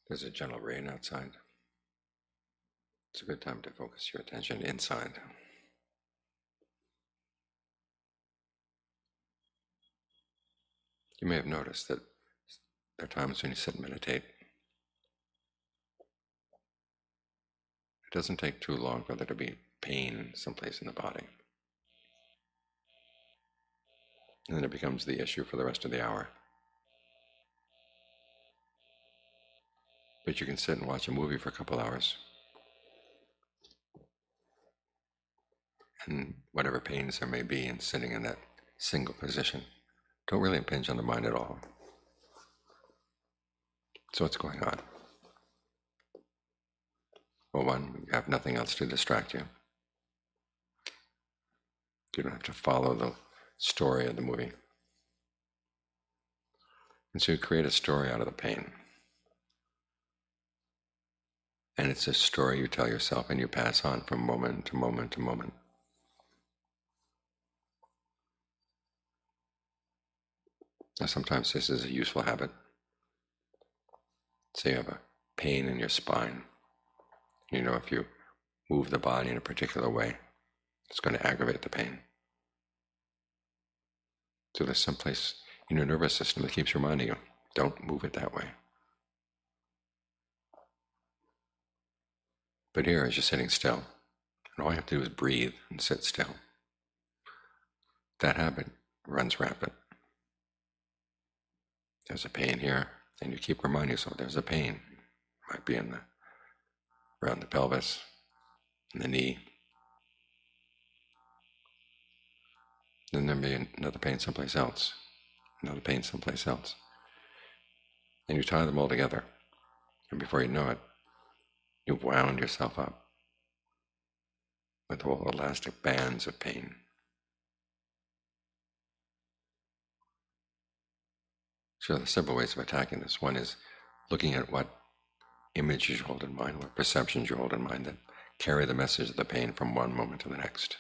There's a gentle rain outside. It's a good time to focus your attention inside. You may have noticed that there are times when you sit and meditate. It doesn't take too long for there to be pain someplace in the body. And then it becomes the issue for the rest of the hour. But you can sit and watch a movie for a couple hours. And whatever pains there may be in sitting in that single position don't really impinge on the mind at all. So what's going on? Well, one, you have nothing else to distract you. You don't have to follow the story of the movie. And so you create a story out of the pain. And it's a story you tell yourself and you pass on from moment to moment to moment. Now, sometimes this is a useful habit. Say you have a pain in your spine. You know, if you move the body in a particular way, it's going to aggravate the pain. So there's some place in your nervous system that keeps reminding you, don't move it that way. But here, as you're sitting still, and all you have to do is breathe and sit still, that habit runs rampant. There's a pain here, and you keep reminding yourself there's a pain. It might be around the pelvis, in the knee. Then there may be another pain someplace else, another pain someplace else. And you tie them all together, and before you know it, you've wound yourself up with whole elastic bands of pain. So there are several ways of attacking this. One is looking at what images you hold in mind, what perceptions you hold in mind that carry the message of the pain from one moment to the next.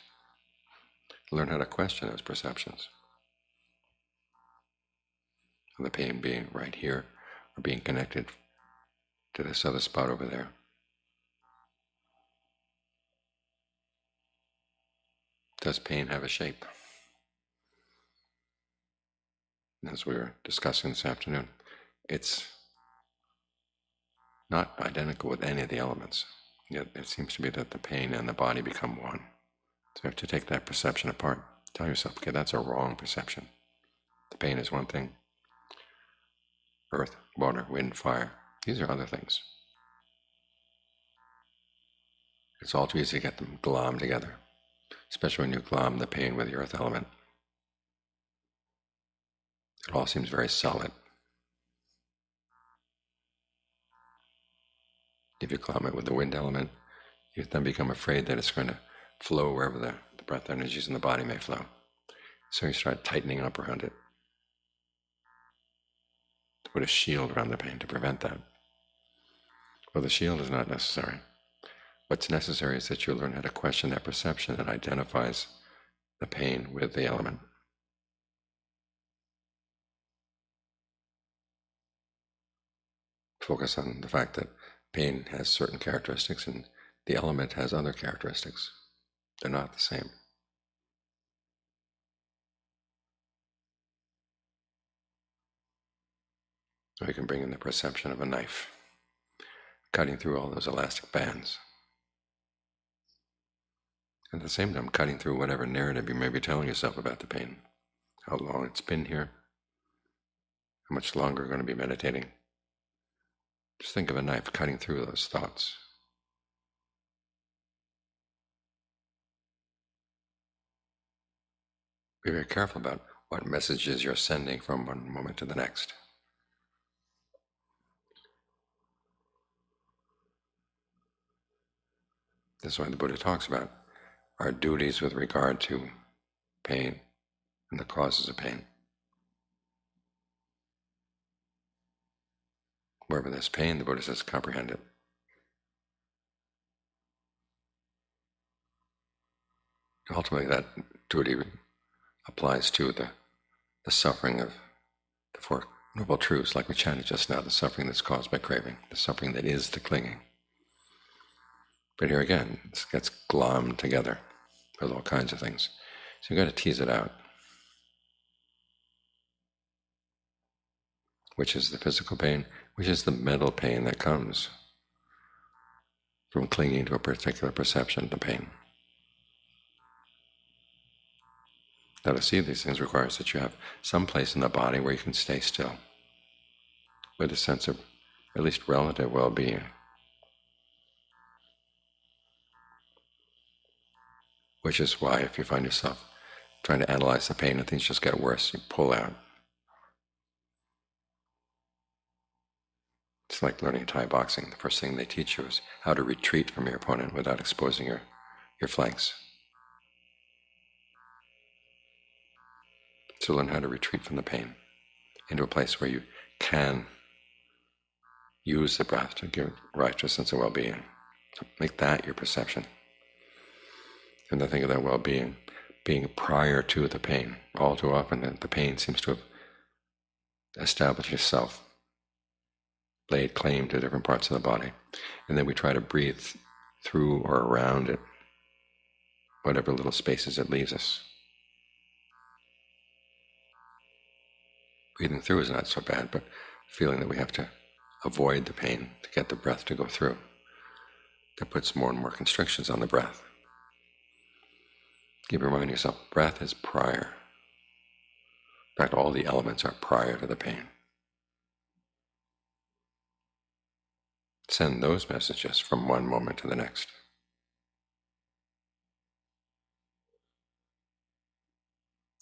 Learn how to question those perceptions. The pain being right here or being connected to this other spot over there. Does pain have a shape? As we were discussing this afternoon, it's not identical with any of the elements. Yet it seems to be that the pain and the body become one. So you have to take that perception apart. Tell yourself, okay, that's a wrong perception. The pain is one thing. Earth, water, wind, fire, these are other things. It's all too easy to get them glommed together, especially when you glom the pain with the earth element. It all seems very solid. If you glom it with the wind element, you then become afraid that it's going to flow wherever the breath energies in the body may flow. So you start tightening up around it. To put a shield around the pain to prevent that. Well, the shield is not necessary. What's necessary is that you learn how to question that perception that identifies the pain with the element. Focus on the fact that pain has certain characteristics and the element has other characteristics. They're not the same. So you can bring in the perception of a knife, cutting through all those elastic bands. At the same time, cutting through whatever narrative you may be telling yourself about the pain, how long it's been here, how much longer you're going to be meditating. Just think of a knife cutting through those thoughts. Be very careful about what messages you're sending from one moment to the next. This is why the Buddha talks about our duties with regard to pain and the causes of pain. Wherever there's pain, the Buddha says, comprehend it. Ultimately, that duty applies to the suffering of the four noble truths, like we chanted just now, the suffering that's caused by craving, the suffering that is the clinging. But here again, it gets glommed together with all kinds of things. So you've got to tease it out. Which is the physical pain, which is the mental pain that comes from clinging to a particular perception of the pain. Now, to see these things requires that you have some place in the body where you can stay still, with a sense of at least relative well-being. Which is why if you find yourself trying to analyze the pain and things just get worse, you pull out. It's like learning Thai boxing. The first thing they teach you is how to retreat from your opponent without exposing your flanks. So learn how to retreat from the pain into a place where you can use the breath to give rise to a sense of well-being. So make that your perception. And then think of that well-being being prior to the pain. All too often the pain seems to have established itself, laid claim to different parts of the body. And then we try to breathe through or around it, whatever little spaces it leaves us. Breathing through is not so bad, but feeling that we have to avoid the pain to get the breath to go through, that puts more and more constrictions on the breath. Keep reminding yourself, breath is prior. In fact, all the elements are prior to the pain. Send those messages from one moment to the next.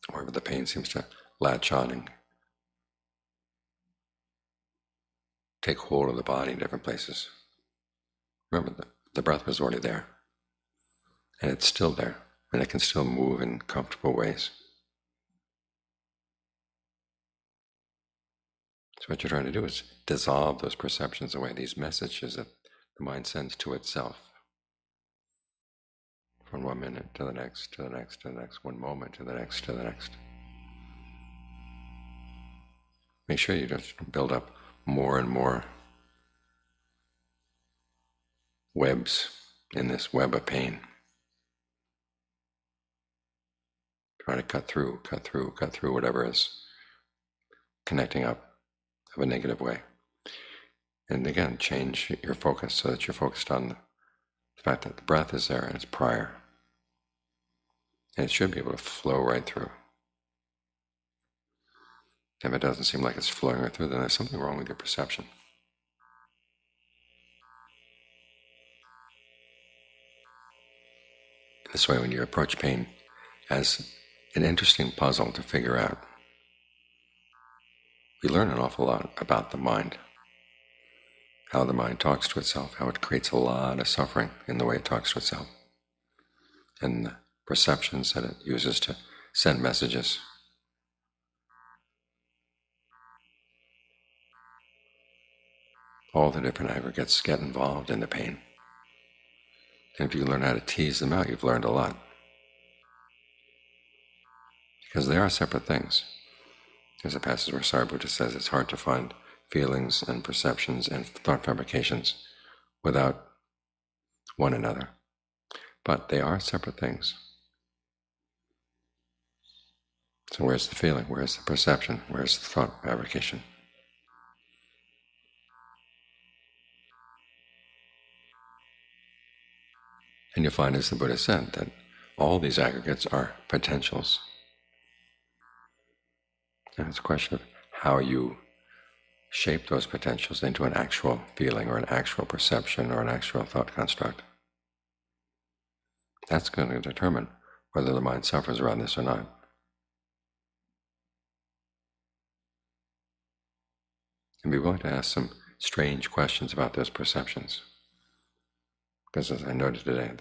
Wherever the pain seems to latch on and take hold of the body in different places. Remember, the breath was already there, and it's still there, and it can still move in comfortable ways. So what you're trying to do is dissolve those perceptions away, these messages that the mind sends to itself. From 1 minute to the next, to the next, to the next, 1 moment to the next, to the next. Make sure you don't build up more and more webs in this web of pain. Trying to cut through whatever is connecting up of a negative way. And again, change your focus so that you're focused on the fact that the breath is there and it's prior. And it should be able to flow right through. If it doesn't seem like it's flowing right through, then there's something wrong with your perception. This way, when you approach pain as an interesting puzzle to figure out, we learn an awful lot about the mind, how the mind talks to itself, how it creates a lot of suffering in the way it talks to itself, and the perceptions that it uses to send messages. All the different aggregates get involved in the pain. And if you learn how to tease them out, you've learned a lot. Because they are separate things. There's a passage where Sariputta says it's hard to find feelings and perceptions and thought fabrications without one another. But they are separate things. So where's the feeling? Where's the perception? Where's the thought fabrication? And you'll find, as the Buddha said, that all these aggregates are potentials. And it's a question of how you shape those potentials into an actual feeling or an actual perception or an actual thought construct. That's going to determine whether the mind suffers around this or not. And be willing to ask some strange questions about those perceptions. Because as I noted today,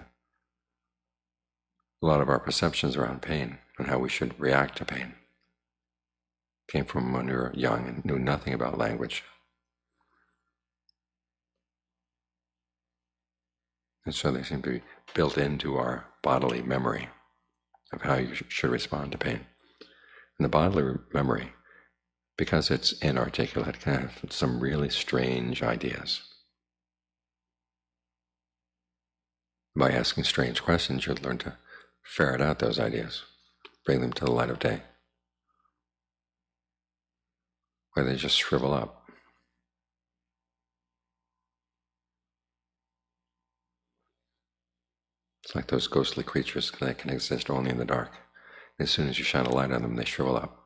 a lot of our perceptions around pain and how we should react to pain came from when we were young and knew nothing about language. And so they seem to be built into our bodily memory of how you should respond to pain. And the bodily memory because it's inarticulate, can have some really strange ideas. By asking strange questions, you'll learn to ferret out those ideas, bring them to the light of day, where they just shrivel up. It's like those ghostly creatures that can exist only in the dark. As soon as you shine a light on them, they shrivel up.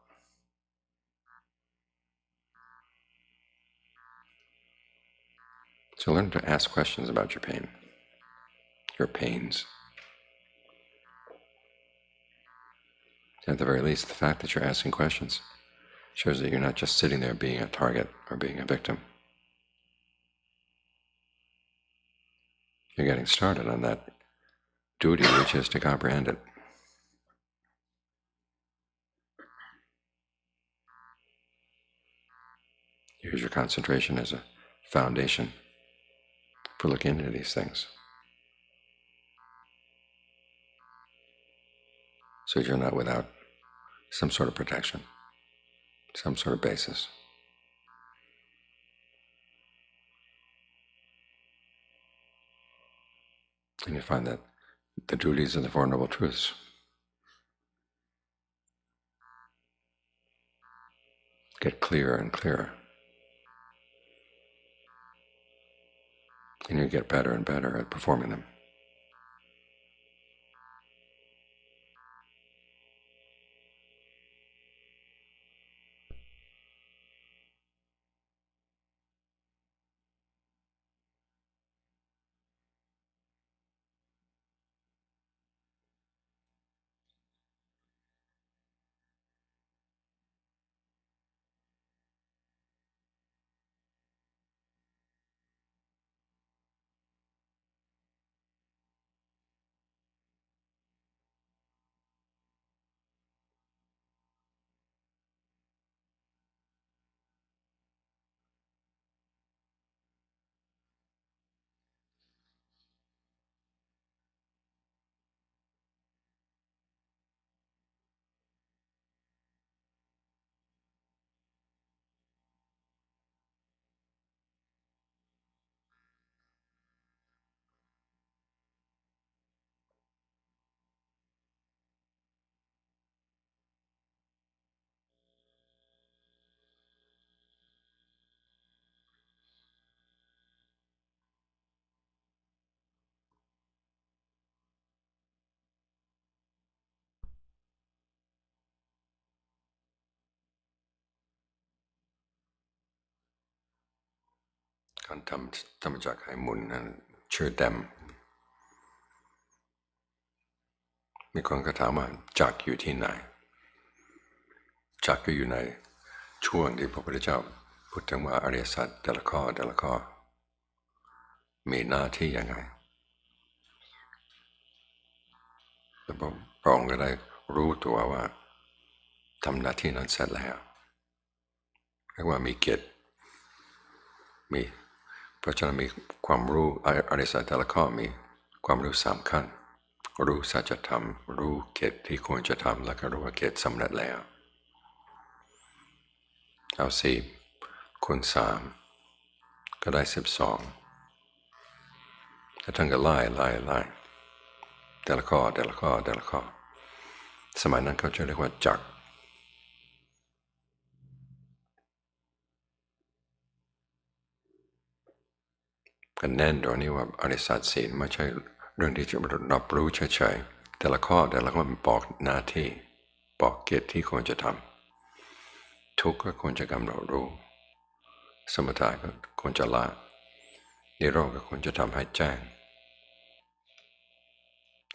So learn to ask questions about your pain, your pains. At the very least, the fact that you're asking questions shows that you're not just sitting there being a target or being a victim. You're getting started on that duty, which is to comprehend it. Use your concentration as a foundation for looking into these things, so you're not without some sort of protection, some sort of basis. And you find that the duties of the Four Noble Truths get clearer and clearer. And you get better and better at performing them. Con thămจากให้หมุนชื่อแดมมีคนก็ถามว่าจักอยู่ที่ไหนจักก็อยู่ในช่วงที่พระพุทธเจ้าพูดถึงว่าอริยสัจแต่ละข้อมีหน้าที่ยังไงแต่พระองค์ก็ได้รู้ตัวว่าทำหน้าที่นั้นเสร็จแล้วเรียกว่ามีเกียรติมีเพราะฉะนั้นมีความรู้อริยสัจแต่ละข้อมีความรู้3ขั้นรู้สัจธรรมรู้เกตที่ควรจะทำแล้วก็รู้ว่าเกตสำเร็จแล้วเอา4คูณ3ก็ได้12แล้วท่านก็ไล่แต่ละข้อสมัยนั้นเขาจะเรียกว่าจักรกันแน่นตรงนี้ว่าอริยสัจสี่ไม่ใช่เรื่องที่จะรับรู้เฉยๆแต่ละข้อมันบอกหน้าที่บอกเกตที่ควรจะทำทุกข์ก็ควรจะกำหนดรู้สมถะก็ควรจะละนิโรธก็ควรจะทำให้แจ้ง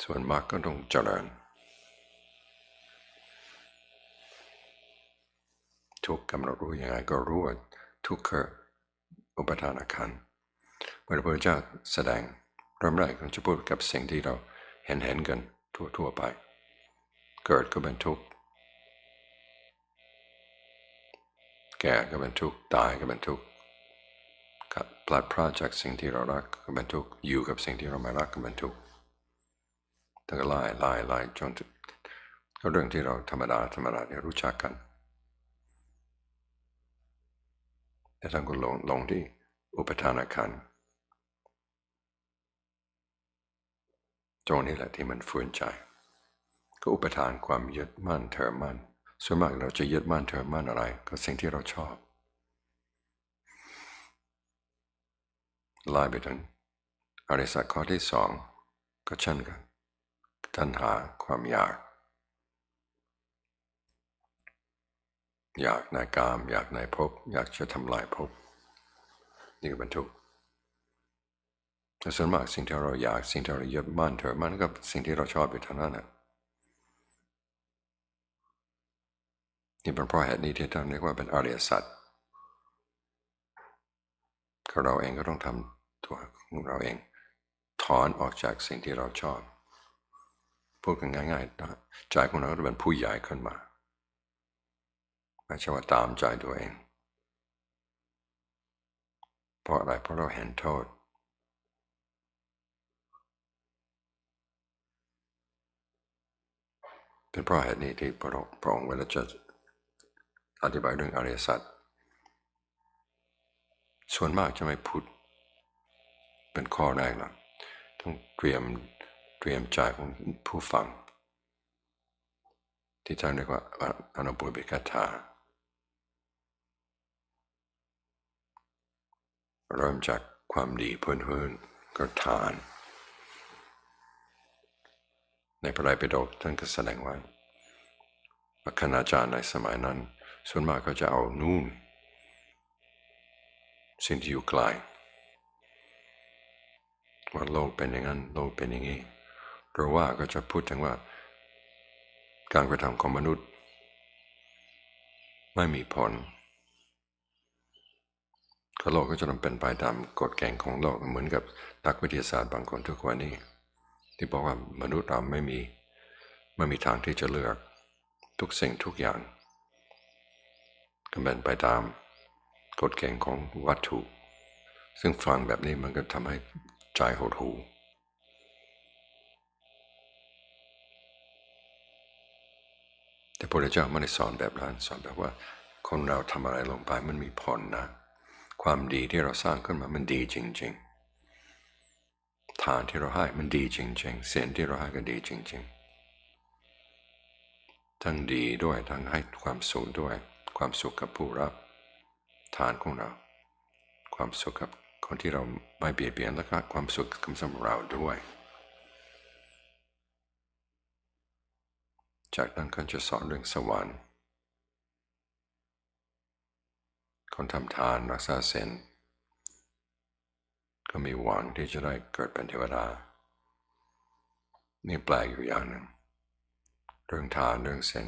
ส่วนมรรคก็ต้องเจริญทุกข์กำหนดรู้ยังไงก็รู้ว่าทุกข์คืออุปทานขันธ์พระพุทธเจ้าแสดงเริ่มแรกก็จะพูดกับสิ่งที่เราเห็นกันทั่วไปเกิดก็เป็นทุกข์แก่ก็เป็นทุกข์ตายก็เป็นทุกข์พลัดพรากจากสิ่งที่เรารักก็เป็นทุกข์อยู่กับสิ่งที่เราไม่รักก็เป็นทุกข์แต่ก็ไล่จนก็เรื่องที่เราธรรมดาเนี่ยรู้จักกัน แล้วท่านก็ลงที่อุปทานขันธ์ตรงนี้แหละที่มันฝืนใจก็อุปทานความยึดมั่นถือมั่นส่วนมากเราจะยึดมั่นถือมั่นอะไรก็สิ่งที่เราชอบไล่ไปถึงอริยสัจข้อที่สองก็เช่นกันตัณหาความอยากในกามอยากในภพอยากจะทำลายภพนี่ก็เป็นทุกข์แต่ส่วนมากสิ่งที่เราอยากสิ่งที่เรายึดมั่นถือมั่นก็สิ่งที่เราชอบอยู่เท่านั้นนะนี่เป็นเพราะเหตุนี้ที่ท่านเรียกว่าเป็นอริยสัจเราเองก็ต้องทำตัวของเราเองถอนออกจากสิ่งที่เราชอบพูดกันง่ายๆใจของเราก็จะเป็นผู้ใหญ่ขึ้นมาไม่ใช่ว่าตามใจตัวเองเพราะอะไรเพราะเราเห็นโทษเป็นเพราะเหตุนี้ที่พระองค์เวลาจะอธิบายเรื่องอริยสัจส่วนมากจะไม่พูดเป็นข้อแรกหรอกต้องเตรียมใจของผู้ฟังที่ท่านเรียกว่าอนุปุพพิกถาเริ่มจากความดีพื้นก็ทานในพระไตรปิฎกท่านก็แสดงไว้คณาจารย์ในสมัยนั้นส่วนมากก็จะเอานู่นสิ่งที่อยู่ไกลว่าโลกเป็นอย่างนั้นโลกเป็นอย่างนี้หรือว่าก็จะพูดถึงว่าการกระทำของมนุษย์ไม่มีผลก็โลกก็จะต้องเป็นไปตามกฎเกณฑ์ของโลกเหมือนกับนักวิทยาศาสตร์บางคนทุกวันนี้ที่บอกว่ามนุษย์เราไม่มีทางที่จะเลือกทุกสิ่งทุกอย่างก็เป็นไปตามกฎเกณฑ์ของวัตถุซึ่งฟังแบบนี้มันก็ทำให้ใจหดหู่แต่พระพุทธเจ้าไม่ได้สอนแบบนั้นสอนแบบว่าคนเราทำอะไรลงไปมันมีผลนะความดีที่เราสร้างขึ้นมามันดีจริงๆทานที่เราให้มันดีจริงๆศีลที่เราให้ก็ดีจริงๆทั้งดีด้วยทั้งให้ความสุขด้วยความสุขกับผู้รับทานของเราความสุขกับคนที่เราไม่เบียดเบียนและก็ความสุขสำหรับเราด้วยจากนั้นก็จะสอนเรื่องสวรรค์คนทำทานรักษาศีลก็มีหวังที่จะได้เกิดเป็นเทวดานี่แปลกอยู่อย่างหนึ่งเรื่องทานเรื่องศีล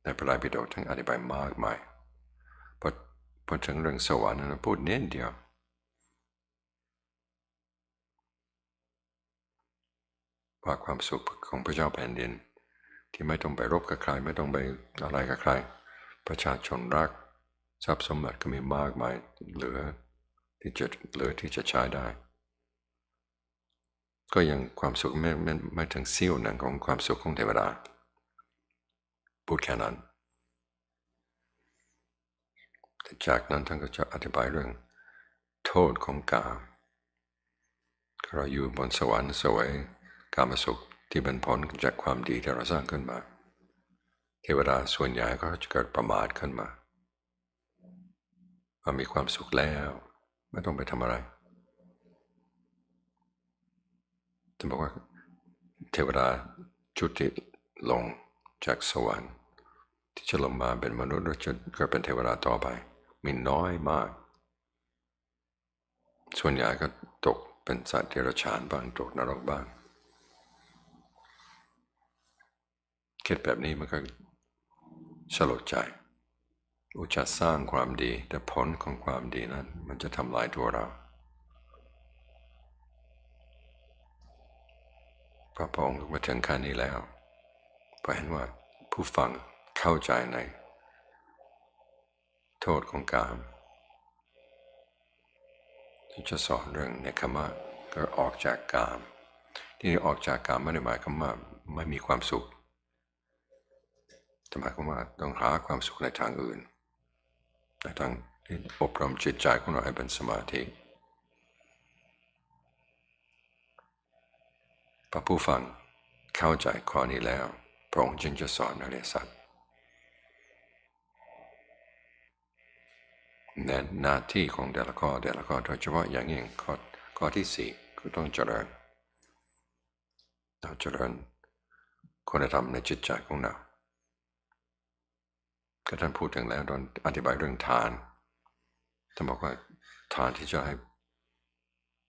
ในพระไตรปิฎกทั้งอธิบายมากมายพอถึงเรื่องสวรรค์นั้นพูดเน้นเดียวว่าความสุขของพระเจ้าแผ่นดินที่ไม่ต้องไปรบกับใครไม่ต้องไปอะไรกับใครประชาชนรักทรัพย์สมบัติก็มีมากมายเหลือที่จะใช้ได้ก็ยังความสุขไม่ถึงเสี้ยวหนึ่งของความสุขของเทวดาพูดแค่นั้นจากนั้นท่านก็จะอธิบายเรื่องโทษของกามเราอยู่บนสวรรค์สวยกามสุขที่เป็นผลจากความดีที่เราสร้างขึ้นมาเทวดาส่วนใหญ่ก็จะเกิดประมาทขึ้นมามีความสุขแล้วไม่ต้องไปทำอะไรจะบอกว่าเทวดาจุติลงจากสวรรค์ที่จะลงมาเป็นมนุษย์หรือจะเกิดเป็นเทวดาต่อไปมีน้อยมากส่วนใหญ่ก็ตกเป็นสัตว์เดรัจฉานบ้างตกนรกบ้างคิดแบบนี้มันก็สลดใจอุจจาสร้างความดีแต่ผลของความดีนั้นมันจะทำลายตัวเราพระองค์มาถึงขั้นนี้แล้วเพราะเห็นว่าผู้ฟังเข้าใจในโทษของกามที่จะสอนเรื่องเนคขมะก็ออกจากกามที่ออกจากกามไม่ได้หมายความว่าไม่มีความสุขแต่หมายความว่าต้องหาความสุขในทางอื่นในทาง อบรมจิตใจของเราให้เป็นสมาธิพระผู้ฟังเข้าใจข้อนี้แล้วพระองค์จึงจะสอนอริยสัจในหน้าที่ของแต่ละข้อโดยเฉพาะอย่างยิ่งข้อที่สี่คือต้องเจริญคุณธรรมในจิตใจของเราก็ท่านพูดถึงแล้วตอนอธิบายเรื่องทานท่านบอกว่าทานที่จะให้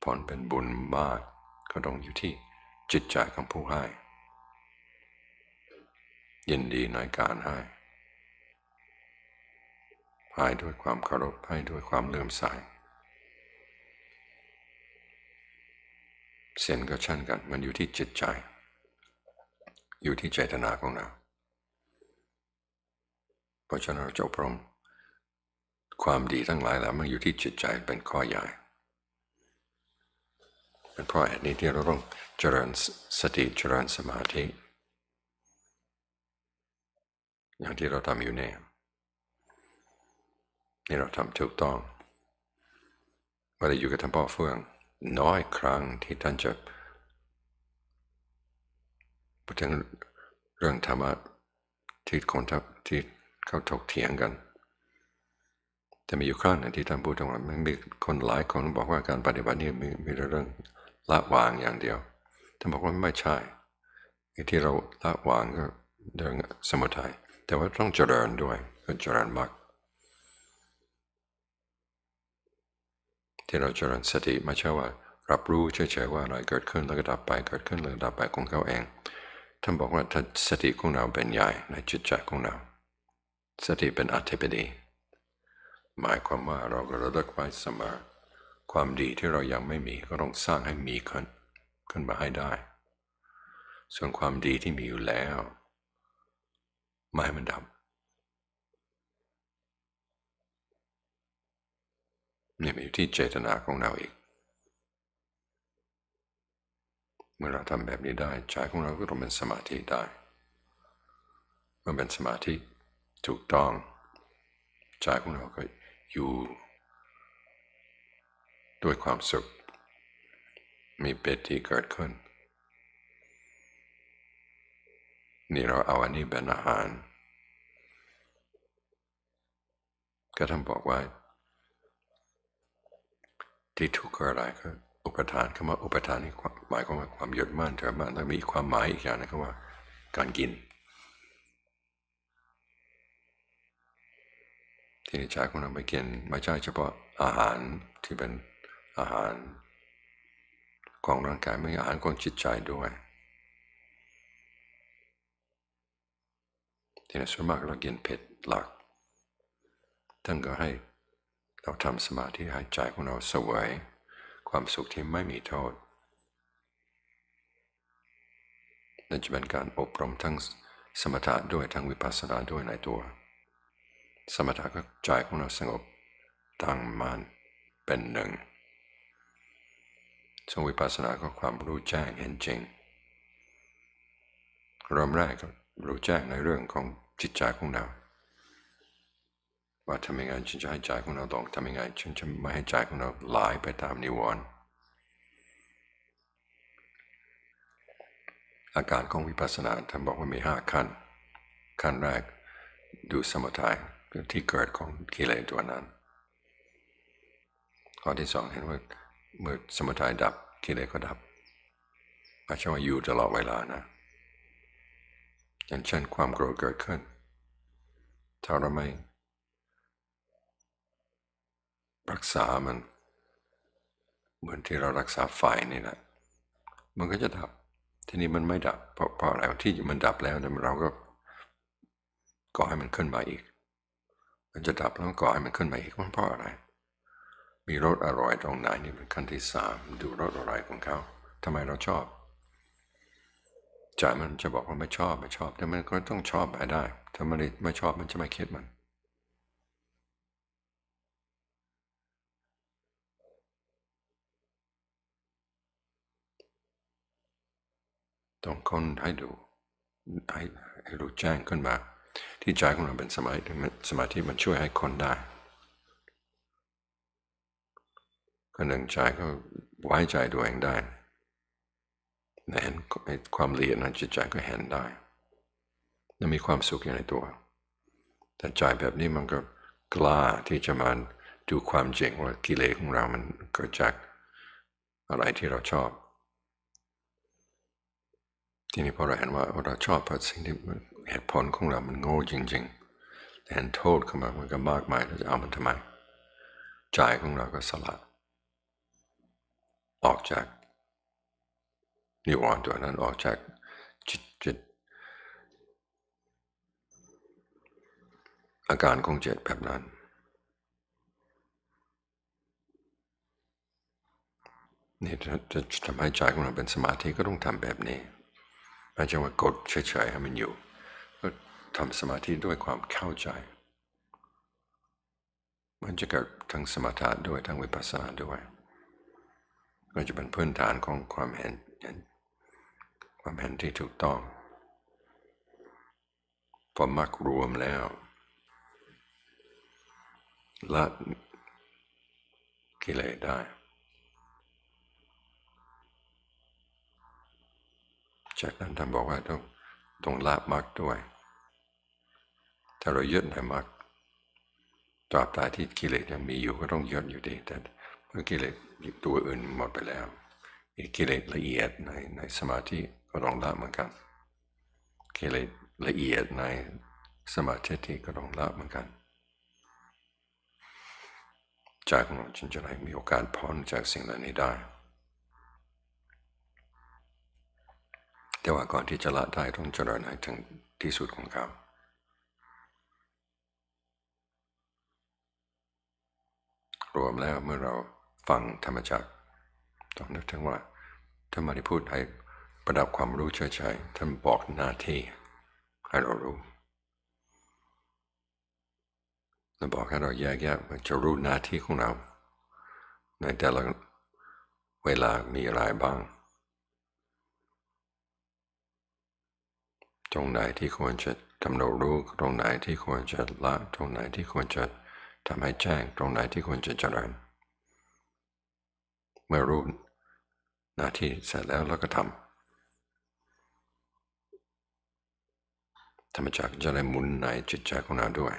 ผลเป็นบุญมากก็ต้องอยู่ที่จิตใจของผู้ให้ยินดีในการให้ด้วยความเคารพให้ด้วยความเลื่อมใสเส้นก็เช่นกันมันอยู่ที่จิตใจอยู่ที่เจตนาของเราเพราะฉะนั้นเราจะอบรมความดีทั้งหลายแล้วมันอยู่ที่จิตใจเป็นข้อใหญ่เป็นเพราะเหตุนี้ที่เราต้องเจริญสติเจริญสมาธิอย่างที่เราทำอยู่เนี่ยนี่เราทำถูกต้องเวลาอยู่กับท่านพ่อเฟื่องน้อยครั้งที่ท่านจะพูดถึงเรื่องธรรมะที่เขาถกเถียงกันแต่มีอยู่ครั้งหนึ่งที่ท่านพูดถึงว่ามันมีคนหลายคนบอกว่าการปฏิบัตินี่มีเรื่องละวางอย่างเดียวท่านบอกว่าไม่ใช่ที่เราละวางก็เรื่องสมุทัยแต่ว่าต้องเจริญด้วยคือเจริญมรรคที่เราเจริญสติไม่ใช่ว่ารับรู้เฉยๆว่าอะไรเกิดขึ้นแล้วก็ดับไปเกิดขึ้นแล้วดับไปของเขาเองท่านบอกว่าถ้าสติของเราเป็นใหญ่ในจิตใจของเราสติเป็นอธิปดีหมายความว่าเราก็ระลึกไว้เสมอความดีที่เรายังไม่มีก็ต้องสร้างให้มีขึ้นมาให้ได้ส่วนความดีที่มีอยู่แล้วไม่ให้มันดับนี่มันอยู่ที่เจตนาของเราอีกเมื่อเราทำแบบนี้ได้ใจของเราก็ต้องเป็นสมาธิได้เมื่อเป็นสมาธิถูกต้องใจของเราก็อยู่ด้วยความสุขมีปิติเกิดขึ้นนี่เราเอาอันนี้เป็นอาหารก็ท่านบอกว่าที่ทุกข์อะไรก็อุปทานคำว่าอุปทานนี่หมายความว่าความยึดมั่นถือมั่นแล้วมีความหมายอีกอย่างนะครับว่าการกินที่ในใจของเราไม่กินไม่ใช่เฉพาะอาหารที่เป็นอาหารของร่างกายไม่อาหารของจิตใจด้วยที่ในส่วนมากเรากินเผ็ดหลักท่านก็ให้เราทำสมาธิให้ใจของเราเสวยความสุขที่ไม่มีโทษนั่นจะเป็นการอบรมทั้งสมถะด้วยทั้งวิปัสสนาด้วยในตัวสมถะก็ใจของเราสงบตั้งมั่นเป็นหนึ่งส่วนวิปัสสนาก็ความรู้แจ้งเห็นจริงเริ่มแรกก็รู้แจ้งในเรื่องของจิตใจของเราว่าทำยังไงฉันจะให้ใจของเราตรงทำยังไงฉันจะไม่ให้ใจของเราไหลไปตามนิวรณ์อาการของวิปัสสนาท่านบอกว่ามี5ขั้นแรกดูสมุทัยที่เกิดของกิเลสตัวนั้นข้อที่2เห็นว่าเมื่อสมุทัยดับกิเลสก็ดับไม่ใช่ว่าอยู่ตลอดเวลานะอย่างเช่นความโกรธเกิดขึ้นถ้าเราไม่รักษามันเหมือนที่เรารักษาไฟนี่แหละมันก็จะดับทีนี้มันไม่ดับเพราะอะไรที่มันดับแล้วแต่เราก็ก่อให้มันขึ้นมาอีกมันจะดับแล้วก่อให้มันขึ้นมาอีกมันเพราะอะไรมีรสอร่อยตรงไหนนี่เป็นขั้นที่3ดูรสอร่อยของเขาทำไมเราชอบใจมันจะบอกว่าไม่ชอบแต่มันก็ต้องชอบไปได้ถ้ามันไม่ชอบมันจะไม่คิดมันต้องค้นให้ดูให้รู้แจ้งขึ้นมาที่ใจของเราเป็นสมาธิมันช่วยให้คนได้ คนหนึ่งใจก็ไว้ใจตัวเองได้เห็นความละเอียดนั้นจิตใจก็เห็นได้และมีความสุขอยู่ในตัวแต่ใจแบบนี้มันก็กล้าที่จะมาดูความจริงว่ากิเลสของเรามันเกิดจากอะไรที่เราชอบทีนี้พอเราเห็นว่าเราชอบเพราะสิ่งที่เหตุผลของเรามันโง่จริงๆแต่เห็นโทษเข้ามามันก็มากมายเราจะเอามันทำไมใจของเราก็สละออกจากนิวรณ์ตัวนั้นออกจากจิตอาการของจิตแบบนั้นนี่จะทำให้ใจของเราเป็นสมาธิก็ต้องทำแบบนี้ไม่ใช่ว่ากดเฉยๆให้มันอยู่ก็ทำสมาธิด้วยความเข้าใจมันจะเกิดทั้งสมถะด้วยทั้งวิปัสสนาด้วยก็จะเป็นพื้นฐานของความเห็นที่ถูกต้องพอมักรวมแล้วละกิเลสได้จากนั้นท่านบอกว่าต้องละมรรคด้วยถ้าเรายึดในมรรคตราบใดที่กิเลสยังมีอยู่ก็ต้องยึดอยู่ดีแต่เมื่อกิเลสตัวอื่นหมดไปแล้วอีกกิเลสละเอียดในสมาธิก็ต้องละเหมือนกันกิเลสละเอียดในสมาธิก็ต้องละเหมือนกันจากนั้นจึงจะได้มีโอกาสพ้นจากสิ่งเหล่านี้ได้แต่ว่าก่อนที่จะละได้ต้องเจริญให้ถึงที่สุดของเขารวมแล้วเมื่อเราฟังธรรมจักรต้องนึกถึงว่าถ้าไม่ได้พูดให้ประดับความรู้เฉยๆท่านบอกหน้าที่ให้เรารู้แล้วบอกให้เราแยกแยะว่าจะรู้หน้าที่ของเราในแต่ละเวลามีอะไรบ้างตรงไหนที่ควรจะทำเรารู้ตรงไหนที่ควรจะละตรงไหนที่ควรจะทำให้แจ้งตรงไหนที่ควรจะเจริญเมื่อรู้หน้าที่เสร็จแล้วเราก็ทำธรรมจักรจะได้หมุนในจิตใจของเราด้วย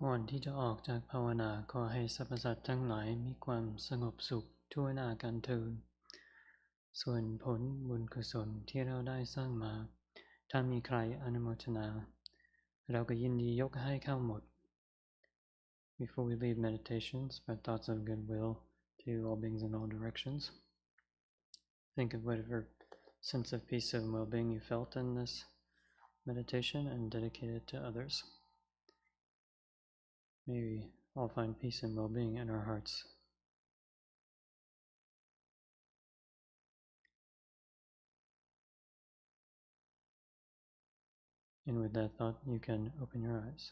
ก่อนที่จะออกจากภาวนาขอให้สรรพสัตว์ทั้งหลายมีความสงบสุขทั่วหน้ากันเถิดส่วนผลบุญกุศลที่เราได้สร้างมาถ้ามีใครอนุโมทนาเราก็ยินดียกให้เข้าหมด Before we leave meditation, spread thoughts of goodwill to all beings in all directions. Think of whatever sense of peace and well-being you felt in this meditation and dedicate it to others. May we all find peace and well-being in our hearts. And with that thought, you can open your eyes.